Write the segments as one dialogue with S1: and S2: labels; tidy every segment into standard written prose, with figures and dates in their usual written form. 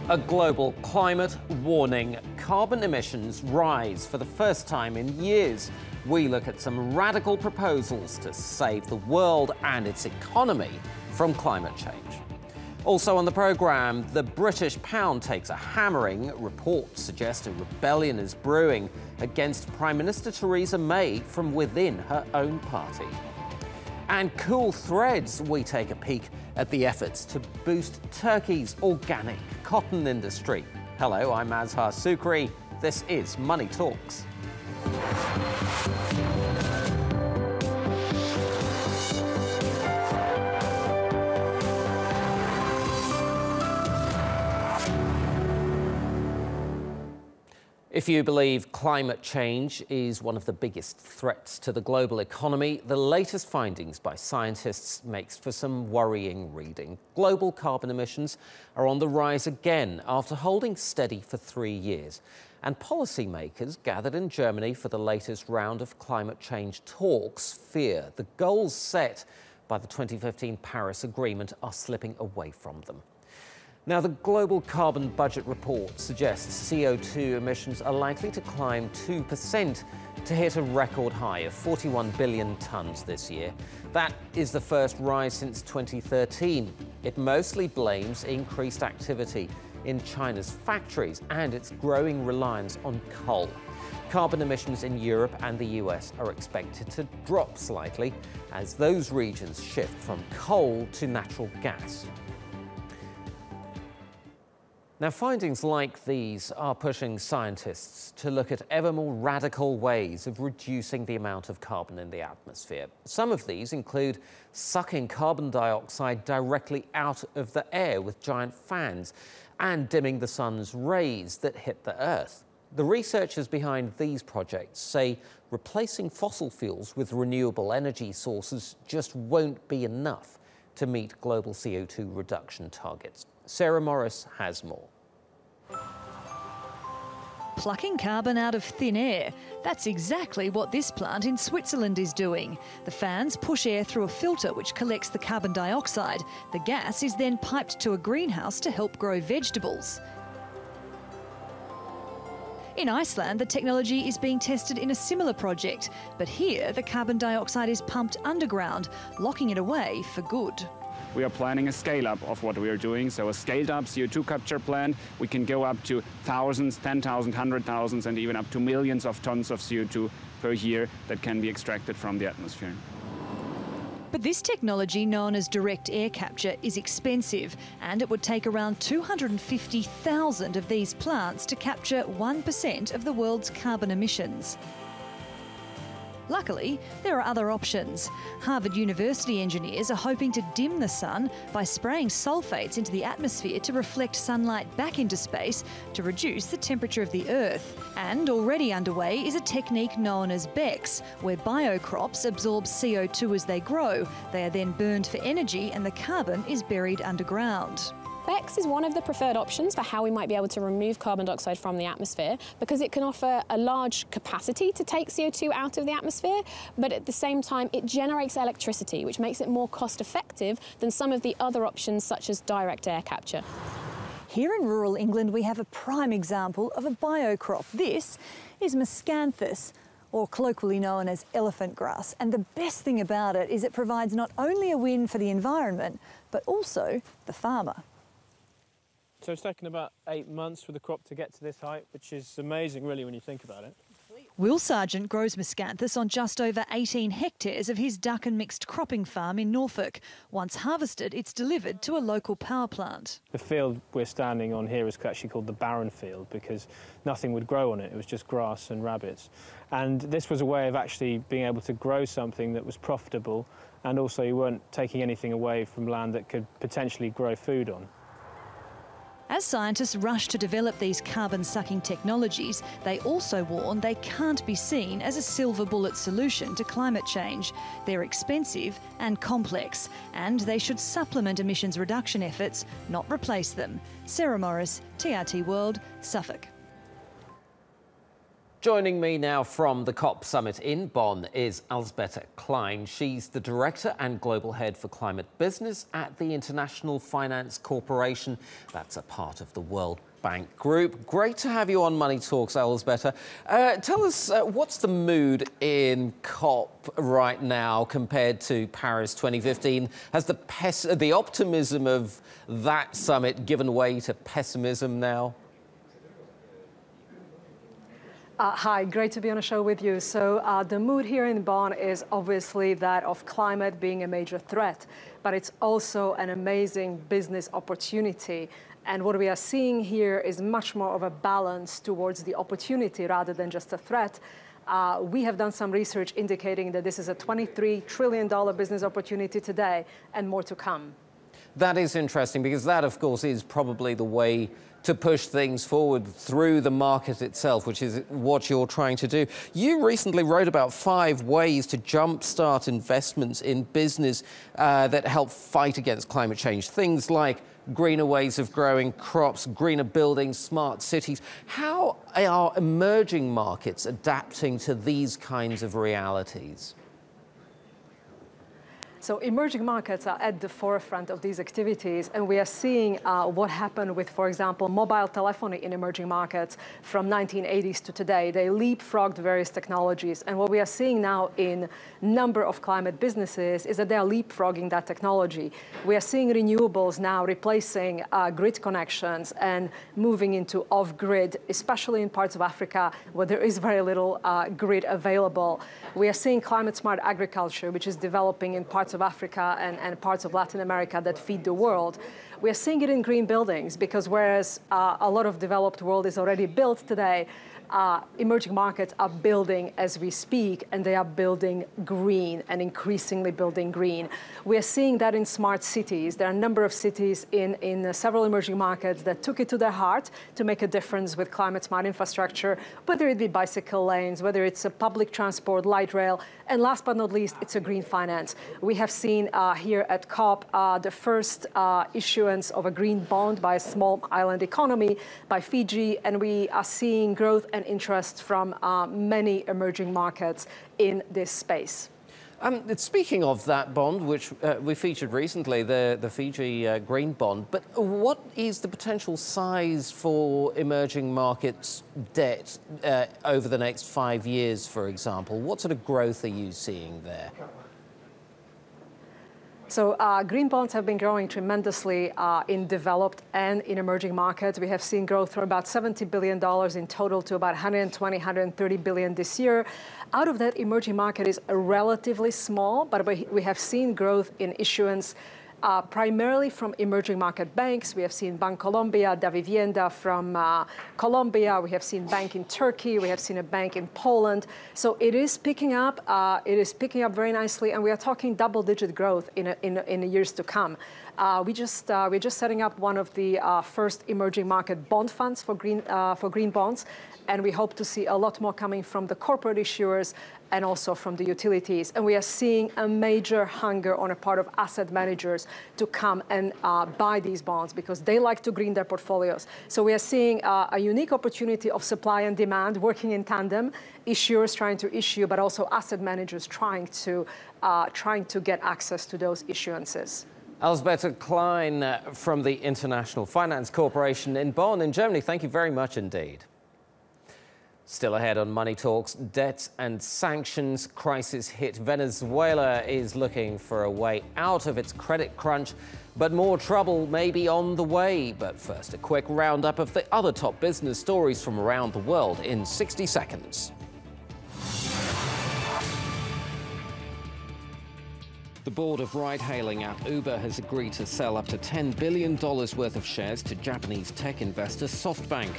S1: A global climate warning. Carbon emissions rise for the first time in years. We look at some radical proposals to save the world and its economy from climate change. Also on the programme, the British pound takes a hammering. Reports suggest a rebellion is brewing against Prime Minister Theresa May from within her own party. And cool threads, we take a peek at the efforts to boost Turkey's organic cotton industry. Hello, I'm Azhar Sukri. This is Money Talks. If you believe climate change is one of the biggest threats to the global economy, the latest findings by scientists makes for some worrying reading. Global carbon emissions are on the rise again after holding steady for 3 years. And policymakers gathered in Germany for the latest round of climate change talks fear the goals set by the 2015 Paris Agreement are slipping away from them. Now, the Global Carbon Budget Report suggests CO2 emissions are likely to climb 2% to hit a record high of 41 billion tonnes this year. That is the first rise since 2013. It mostly blames increased activity in China's factories and its growing reliance on coal. Carbon emissions in Europe and the US are expected to drop slightly as those regions shift from coal to natural gas. Now, findings like these are pushing scientists to look at ever more radical ways of reducing the amount of carbon in the atmosphere. Some of these include sucking carbon dioxide directly out of the air with giant fans and dimming the sun's rays that hit the Earth. The researchers behind these projects say replacing fossil fuels with renewable energy sources just won't be enough to meet global CO2 reduction targets. Sarah Morris has more.
S2: Plucking carbon out of thin air. That's exactly what this plant in Switzerland is doing. The fans push air through a filter which collects the carbon dioxide. The gas is then piped to a greenhouse to help grow vegetables. In Iceland, the technology is being tested in a similar project, but here the carbon dioxide is pumped underground, locking it away for good.
S3: We are planning a scale-up of what we are doing, so a scaled-up CO2 capture plant. We can go up to thousands, 10,000, 100,000, and even up to millions of tons of CO2 per year that can be extracted from the atmosphere.
S2: But this technology, known as direct air capture, is expensive, and it would take around 250,000 of these plants to capture 1% of the world's carbon emissions. Luckily, there are other options. Harvard University engineers are hoping to dim the sun by spraying sulfates into the atmosphere to reflect sunlight back into space to reduce the temperature of the Earth. And already underway is a technique known as BECCS, where biocrops absorb CO2 as they grow. They are then burned for energy and the carbon is buried underground.
S4: BECCS is one of the preferred options for how we might be able to remove carbon dioxide from the atmosphere because it can offer a large capacity to take CO2 out of the atmosphere, but at the same time it generates electricity, which makes it more cost effective than some of the other options such as direct air capture.
S2: Here in rural England we have a prime example of a biocrop. This is miscanthus, or colloquially known as elephant grass. And the best thing about it is it provides not only a win for the environment, but also the farmer.
S5: So it's taken about 8 months for the crop to get to this height, which is amazing really when you think about it.
S2: Will Sargent grows miscanthus on just over 18 hectares of his duck and mixed cropping farm in Norfolk. Once harvested, it's delivered to a local power plant.
S5: The field we're standing on here is actually called the barren field because nothing would grow on it. It was just grass and rabbits. And this was a way of actually being able to grow something that was profitable, and also you weren't taking anything away from land that could potentially grow food on.
S2: As scientists rush to develop these carbon-sucking technologies, they also warn they can't be seen as a silver bullet solution to climate change. They're expensive and complex, and they should supplement emissions reduction efforts, not replace them. Sarah Morris, TRT World, Suffolk.
S1: Joining me now from the COP Summit in Bonn is Alzbeta Klein. She's the Director and Global Head for Climate Business at the International Finance Corporation. That's a part of the World Bank Group. Great to have you on Money Talks, Alzbeta. Tell us, what's the mood in COP right now compared to Paris 2015? Has the optimism of that summit given way to pessimism now?
S6: Hi, great to be on a show with you. So the mood here in Bonn is obviously that of climate being a major threat, but it's also an amazing business opportunity. And what we are seeing here is much more of a balance towards the opportunity rather than just a threat. We have done some research indicating that this is a $23 trillion business opportunity today and more to come.
S1: That is interesting because that, of course, is probably the way to push things forward through the market itself, which is what you're trying to do. You recently wrote about 5 ways to jumpstart investments in business that help fight against climate change. Things like greener ways of growing crops, greener buildings, smart cities. How are emerging markets adapting to these kinds of realities?
S6: So emerging markets are at the forefront of these activities, and we are seeing what happened with, for example, mobile telephony in emerging markets from 1980s to today. They leapfrogged various technologies, and what we are seeing now in number of climate businesses is that they are leapfrogging that technology. We are seeing renewables now replacing grid connections and moving into off-grid, especially in parts of Africa where there is very little grid available. We are seeing climate-smart agriculture, which is developing in parts of Africa and parts of Latin America that feed the world. We are seeing it in green buildings because whereas a lot of developed world is already built today, emerging markets are building as we speak, and they are building green and increasingly building green. We are seeing that in smart cities. There are a number of cities in several emerging markets that took it to their heart to make a difference with climate smart infrastructure, whether it be bicycle lanes, whether it's a public transport, light rail, and last but not least, it's a green finance. We have seen here at COP the first issuance of a green bond by a small island economy, by Fiji, and we are seeing growth and interest from many emerging markets in this space.
S1: Speaking of that bond, which we featured recently, the Fiji Green Bond, but what is the potential size for emerging markets debt over the next 5 years, for example? What sort of growth are you seeing there?
S6: So green bonds have been growing tremendously in developed and in emerging markets. We have seen growth from about $70 billion in total to about 120, 130 billion this year. Out of that, emerging market is relatively small, but we have seen growth in issuance primarily from emerging market banks. We have seen Bancolombia, Davivienda from Colombia. We have seen bank in Turkey. We have seen a bank in Poland. So it is picking up. It is picking up very nicely, and we are talking double-digit growth in the years to come. We're just setting up one of the first emerging market bond funds for green bonds, and we hope to see a lot more coming from the corporate issuers and also from the utilities. And we are seeing a major hunger on a part of asset managers to come and buy these bonds because they like to green their portfolios. So we are seeing a unique opportunity of supply and demand working in tandem, issuers trying to issue, but also asset managers trying to get access to those issuances.
S1: Alzbeta Klein from the International Finance Corporation in Bonn in Germany. Thank you very much indeed. Still ahead on Money Talks, debt and sanctions. Crisis hit Venezuela is looking for a way out of its credit crunch, but more trouble may be on the way. But first, a quick roundup of the other top business stories from around the world in 60 seconds. The board of ride-hailing app Uber has agreed to sell up to $10 billion worth of shares to Japanese tech investor SoftBank.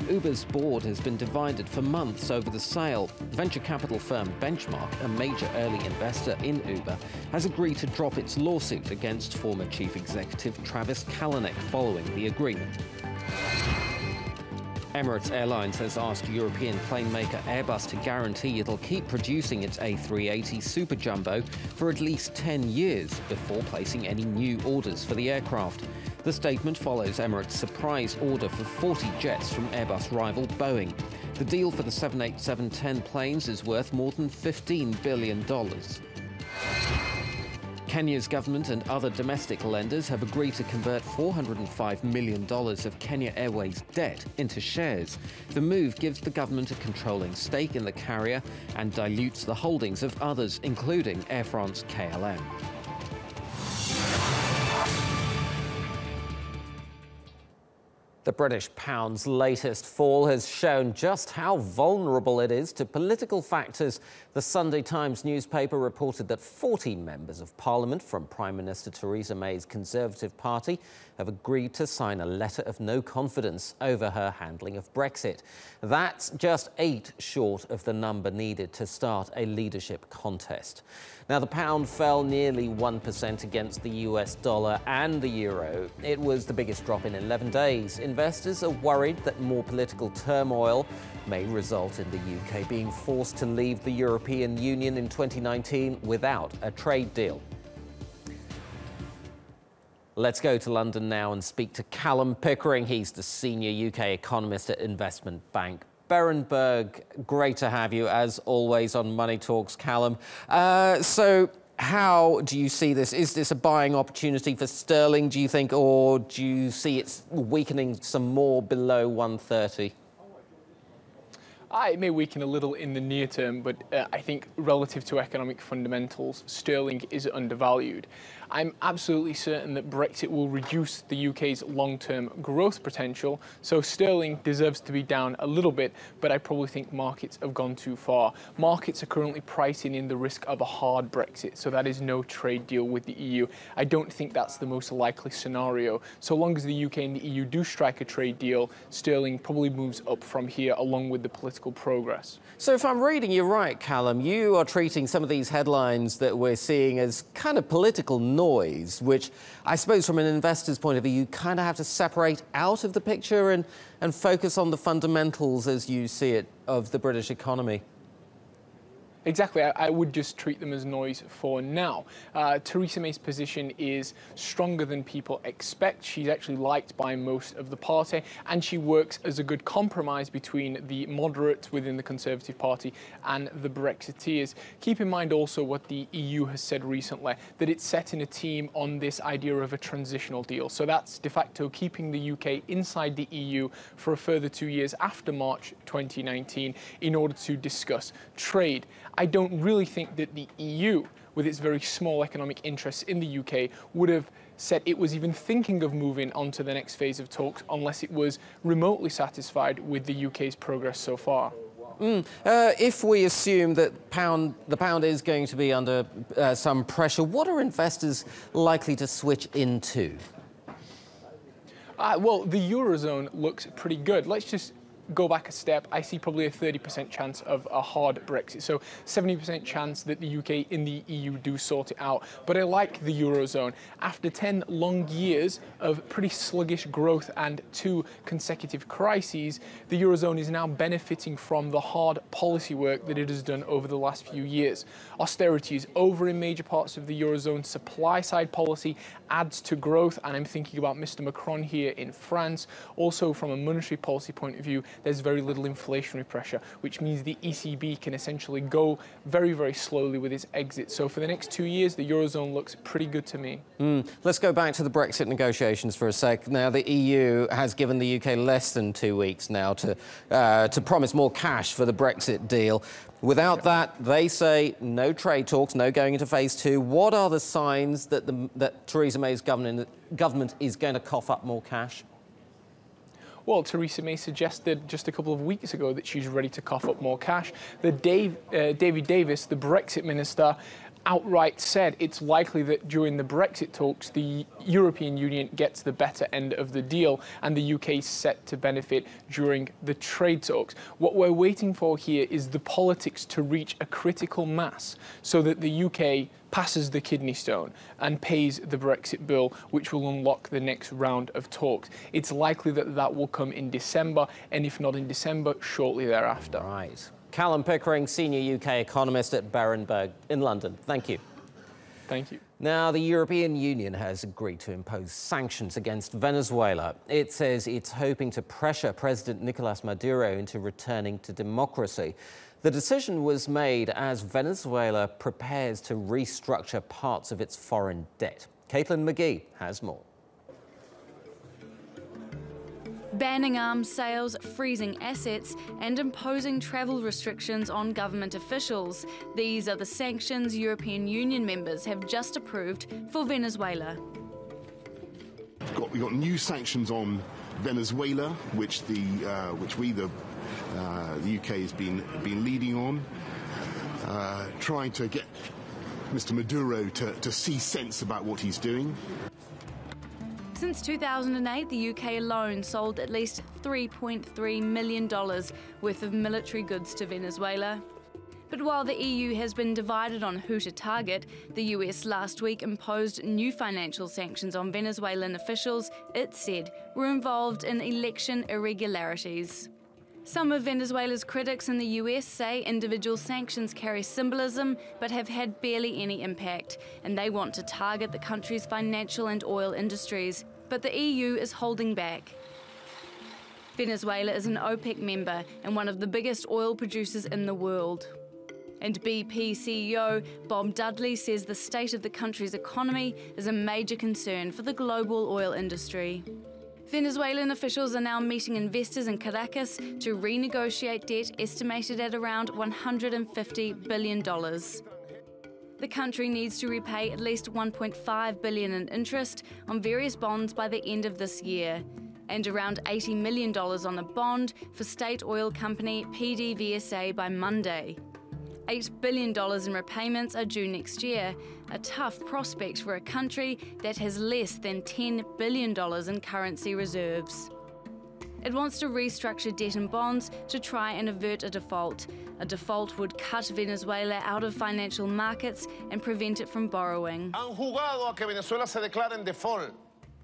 S1: Uber's board has been divided for months over the sale. Venture capital firm Benchmark, a major early investor in Uber, has agreed to drop its lawsuit against former chief executive Travis Kalanick following the agreement. Emirates Airlines has asked European plane maker Airbus to guarantee it'll keep producing its A380 Super Jumbo for at least 10 years before placing any new orders for the aircraft. The statement follows Emirates' surprise order for 40 jets from Airbus rival Boeing. The deal for the 787-10 planes is worth more than $15 billion. Kenya's government and other domestic lenders have agreed to convert $405 million of Kenya Airways debt into shares. The move gives the government a controlling stake in the carrier and dilutes the holdings of others, including Air France KLM. The British pound's latest fall has shown just how vulnerable it is to political factors. The Sunday Times newspaper reported that 40 members of Parliament from Prime Minister Theresa May's Conservative Party have agreed to sign a letter of no confidence over her handling of Brexit. That's just 8 short of the number needed to start a leadership contest. Now, the pound fell nearly 1% against the US dollar and the euro. It was the biggest drop in 11 days. Investors are worried that more political turmoil may result in the UK being forced to leave the European Union in 2019 without a trade deal. Let's go to London now and speak to Callum Pickering. He's the senior UK economist at investment bank Berenberg. Great to have you, as always, on Money Talks, Calum. So how do you see this? Is this a buying opportunity for sterling, do you think, or do you see it weakening some more below 130?
S7: It may weaken a little in the near term, but I think relative to economic fundamentals, sterling is undervalued. I'm absolutely certain that Brexit will reduce the UK's long-term growth potential, so sterling deserves to be down a little bit, but I probably think markets have gone too far. Markets are currently pricing in the risk of a hard Brexit, so that is no trade deal with the EU. I don't think that's the most likely scenario. So long as the UK and the EU do strike a trade deal, sterling probably moves up from here along with the political progress.
S1: So if I'm reading you right, Callum, you are treating some of these headlines that we're seeing as kind of political noise, which I suppose from an investor's point of view, you kind of have to separate out of the picture and focus on the fundamentals as you see it of the British economy.
S7: Exactly, I would just treat them as noise for now. Theresa May's position is stronger than people expect. She's actually liked by most of the party, and she works as a good compromise between the moderates within the Conservative Party and the Brexiteers. Keep in mind also what the EU has said recently, that it's setting a team on this idea of a transitional deal. So that's de facto keeping the UK inside the EU for a further 2 years after March 2019 in order to discuss trade. I don't really think that the EU, with its very small economic interests in the UK, would have said it was even thinking of moving on to the next phase of talks unless it was remotely satisfied with the UK's progress so far.
S1: If we assume that the pound is going to be under some pressure, what are investors likely to switch into?
S7: Well, the Eurozone looks pretty good. Let's just go back a step. I see probably a 30% chance of a hard Brexit. So 70% chance that the UK in the EU do sort it out. But I like the Eurozone. After 10 long years of pretty sluggish growth and 2 consecutive crises, the Eurozone is now benefiting from the hard policy work that it has done over the last few years. Austerity is over in major parts of the Eurozone. Supply side policy adds to growth, and I'm thinking about Mr. Macron here in France. Also, from a monetary policy point of view, there's very little inflationary pressure, which means the ECB can essentially go very, very slowly with its exit. So for the next 2 years, the Eurozone looks pretty good to me.
S1: Let's go back to the Brexit negotiations for a sec. Now, the EU has given the UK less than 2 weeks now to promise more cash for the Brexit deal. Without that, they say no trade talks, no going into phase 2. What are the signs that that Theresa May's government is going to cough up more cash?
S7: Well, Theresa May suggested just a couple of weeks ago that she's ready to cough up more cash. David Davis, the Brexit minister, outright said it's likely that during the Brexit talks, the European Union gets the better end of the deal and the UK is set to benefit during the trade talks. What we're waiting for here is the politics to reach a critical mass so that the UK passes the kidney stone and pays the Brexit bill, which will unlock the next round of talks. It's likely that that will come in December, and if not in December, shortly thereafter.
S1: Right. Callum Pickering, senior UK economist at Berenberg in London. Thank you.
S7: Thank you.
S1: Now, the European Union has agreed to impose sanctions against Venezuela. It says it's hoping to pressure President Nicolas Maduro into returning to democracy. The decision was made as Venezuela prepares to restructure parts of its foreign debt. Caitlin McGee has more.
S8: Banning arms sales, freezing assets and imposing travel restrictions on government officials. These are the sanctions European Union members have just approved for Venezuela.
S9: We've got new sanctions on Venezuela, which the UK has been leading on, trying to get Mr. Maduro to see sense about what he's doing.
S8: Since 2008, the UK alone sold at least $3.3 million worth of military goods to Venezuela. But while the EU has been divided on who to target, the US last week imposed new financial sanctions on Venezuelan officials it said were involved in election irregularities. Some of Venezuela's critics in the US say individual sanctions carry symbolism but have had barely any impact, and they want to target the country's financial and oil industries. But the EU is holding back. Venezuela is an OPEC member and one of the biggest oil producers in the world. And BP CEO Bob Dudley says the state of the country's economy is a major concern for the global oil industry. Venezuelan officials are now meeting investors in Caracas to renegotiate debt estimated at around $150 billion. The country needs to repay at least $1.5 billion in interest on various bonds by the end of this year, and around $80 million on a bond for state oil company PDVSA by Monday. $8 billion in repayments are due next year, a tough prospect for a country that has less than $10 billion in currency reserves. It wants to restructure debt and bonds to try and avert a default. A default would cut Venezuela out of financial markets and prevent it from borrowing.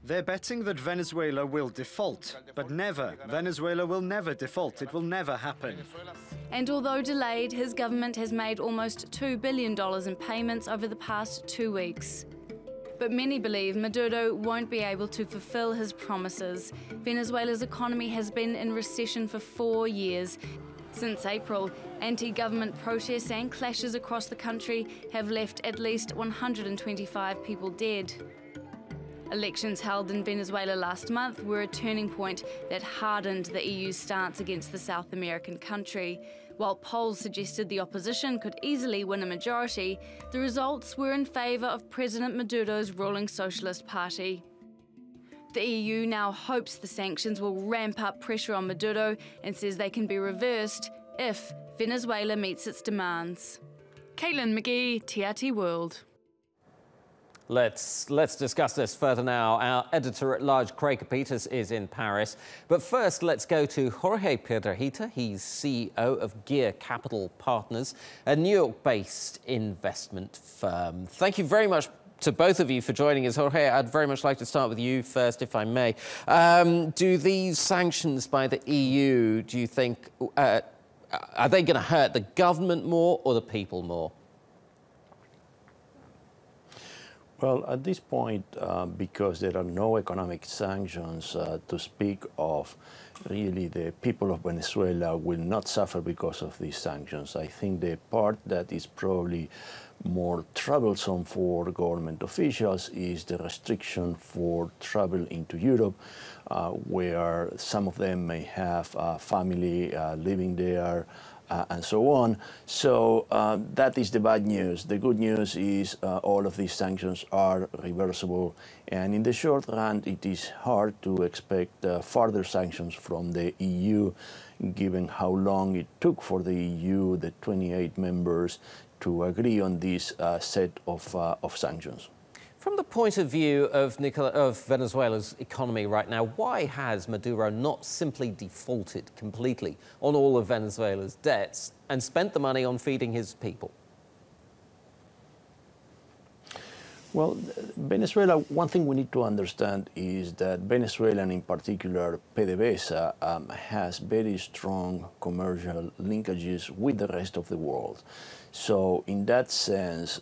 S10: They're betting that Venezuela will default, but never. Venezuela will never default. It will never happen.
S8: And although delayed, his government has made almost $2 billion in payments over the past 2 weeks. But many believe Maduro won't be able to fulfill his promises. Venezuela's economy has been in recession for 4 years. Since April, anti-government protests and clashes across the country have left at least 125 people dead. Elections held in Venezuela last month were a turning point that hardened the EU's stance against the South American country. While polls suggested the opposition could easily win a majority, the results were in favour of President Maduro's ruling Socialist Party. The EU now hopes the sanctions will ramp up pressure on Maduro and says they can be reversed if Venezuela meets its demands. Caitlin McGee, TRT World.
S1: Let's discuss this further now. Our editor-at-large, Craig Peters, is in Paris. But first, let's go to Jorge Piedrahita. He's CEO of Gear Capital Partners, a New York-based investment firm. Thank you very much to both of you for joining us. Jorge, I'd very much like to start with you first, if I may. Do these sanctions by the EU, do you think, are they going to hurt the government more or the people more?
S11: Well, at this point, because there are no economic sanctions to speak of, really the people of Venezuela will not suffer because of these sanctions. I think the part that is probably more troublesome for government officials is the restriction for travel into Europe, where some of them may have family living there, and so on. So that is the bad news. The good news is all of these sanctions are reversible, and in the short run it is hard to expect further sanctions from the EU, given how long it took for the EU, the 28 members, to agree on this set of sanctions.
S1: From the point of view of Venezuela's economy right now, why has Maduro not simply defaulted completely on all of Venezuela's debts and spent the money on feeding his people?
S11: Well, Venezuela, one thing we need to understand is that Venezuela, and in particular PDVSA, has very strong commercial linkages with the rest of the world. So in that sense,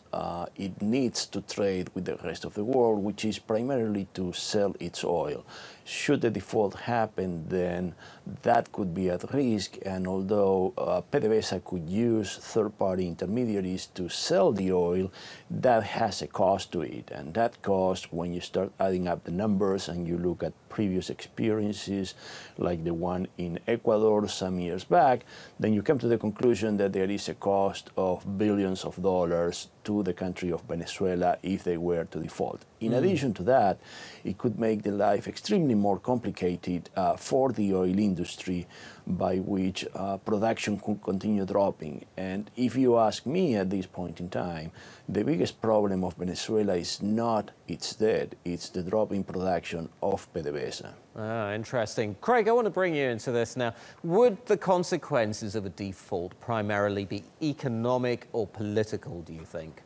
S11: it needs to trade with the rest of the world, which is primarily to sell its oil. Should the default happen, then that could be at risk. And although PDVSA could use third-party intermediaries to sell the oil, that has a cost to it. And that cost, when you start adding up the numbers and you look at previous experiences, like the one in Ecuador some years back, then you come to the conclusion that there is a cost of billions of dollars to the country of Venezuela if they were to default. In addition to that, it could make the life extremely more complicated for the oil industry, by which production could continue dropping. And if you ask me at this point in time, the biggest problem of Venezuela is not its debt, it's the drop in production of PDVSA.
S1: Ah, interesting. Craig, I want to bring you into this now. Would the consequences of a default primarily be economic or political, do you think?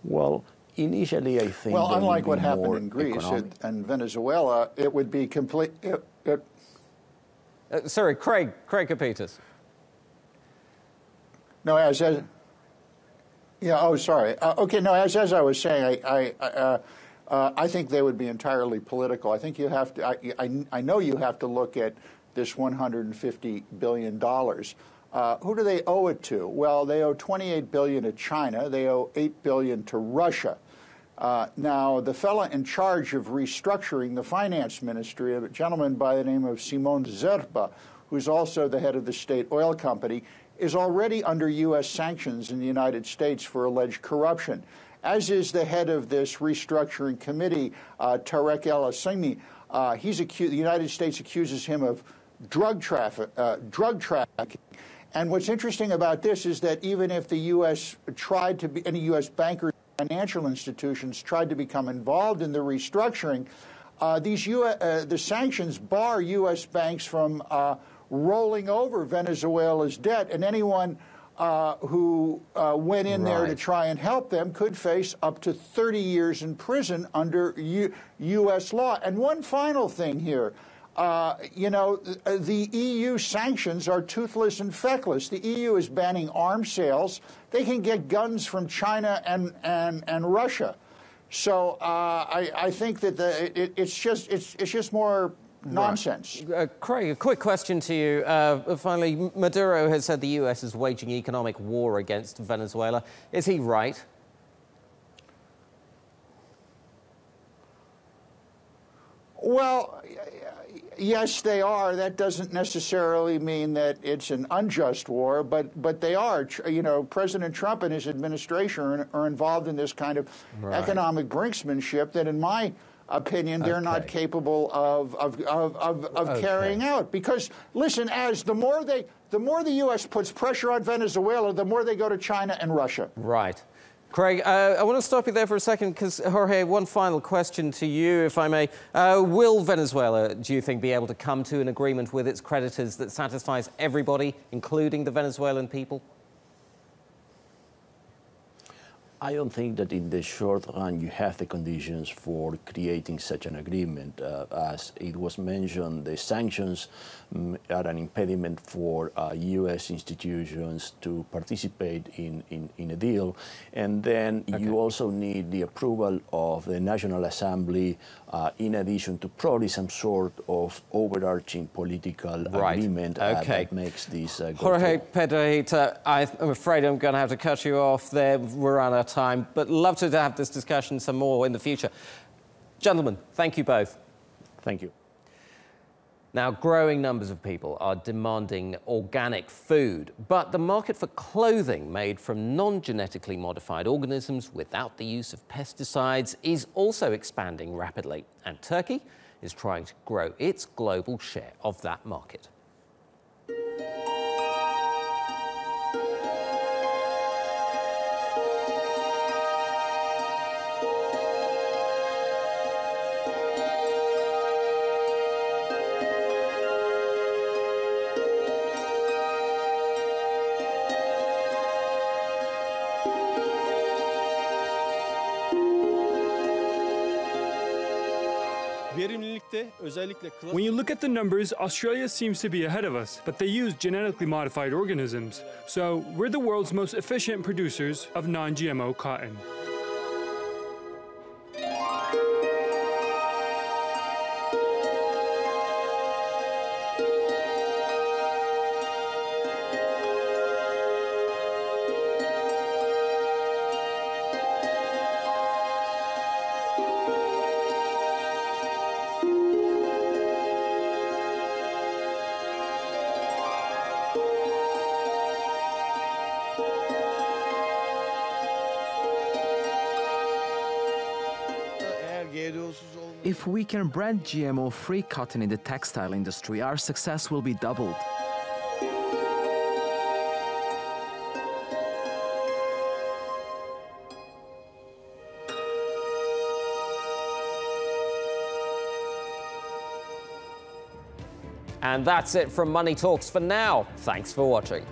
S11: Well, initially, I think.
S12: Well, unlike what happened in Greece and Venezuela, it would be complete.
S1: Sorry, Craig Kapitas.
S12: No, yeah. Oh, sorry. Okay. No, as I was saying, I think they would be entirely political. I think you have to. I know you have to look at this $150 billion. Who do they owe it to? Well, they owe $28 billion to China. They owe $8 billion to Russia. Now, the fellow in charge of restructuring the finance ministry, a gentleman by the name of Simon Zerba, who's also the head of the state oil company, is already under U.S. sanctions in the United States for alleged corruption, as is the head of this restructuring committee, Tarek El Assimi. The United States accuses him of drug trafficking. And what's interesting about this is that even if the U.S. tried to be, any U.S. bankers, financial institutions tried to become involved in the restructuring, the sanctions bar U.S. banks from rolling over Venezuela's debt, and anyone who went in there to try and help them could face up to 30 years in prison under U.S. law. And one final thing here. The EU sanctions are toothless and feckless. The EU is banning arms sales. They can get guns from China and Russia. So I think that it's just more nonsense.
S1: Craig, a quick question to you. Finally, Maduro has said the US is waging economic war against Venezuela. Is he right?
S12: Well, yes, they are. That doesn't necessarily mean that it's an unjust war, but they are. President Trump and his administration are involved in this kind of economic brinksmanship that, in my opinion, they're not capable of carrying out. Because, listen, the more the U.S. puts pressure on Venezuela, the more they go to China and Russia.
S1: Right. Craig, I want to stop you there for a second because, Jorge, one final question to you, if I may. Will Venezuela, do you think, be able to come to an agreement with its creditors that satisfies everybody, including the Venezuelan people?
S11: I don't think that in the short run you have the conditions for creating such an agreement. As it was mentioned, the sanctions are an impediment for U.S. institutions to participate in a deal. And then you also need the approval of the National Assembly in addition to probably some sort of overarching political agreement that makes this go
S1: Jorge
S11: through.
S1: Pedrita, I'm afraid I'm going to have to cut you off there. We're out of time, but love to have this discussion some more in the future. Gentlemen, thank you both.
S11: Thank you.
S1: Now, growing numbers of people are demanding organic food, but the market for clothing made from non-genetically modified organisms without the use of pesticides is also expanding rapidly, and Turkey is trying to grow its global share of that market.
S13: When you look at the numbers, Australia seems to be ahead of us, but they use genetically modified organisms. So we're the world's most efficient producers of non-GMO cotton.
S14: If we can brand GMO-free cotton in the textile industry, our success will be doubled.
S1: And that's it from Money Talks for now. Thanks for watching.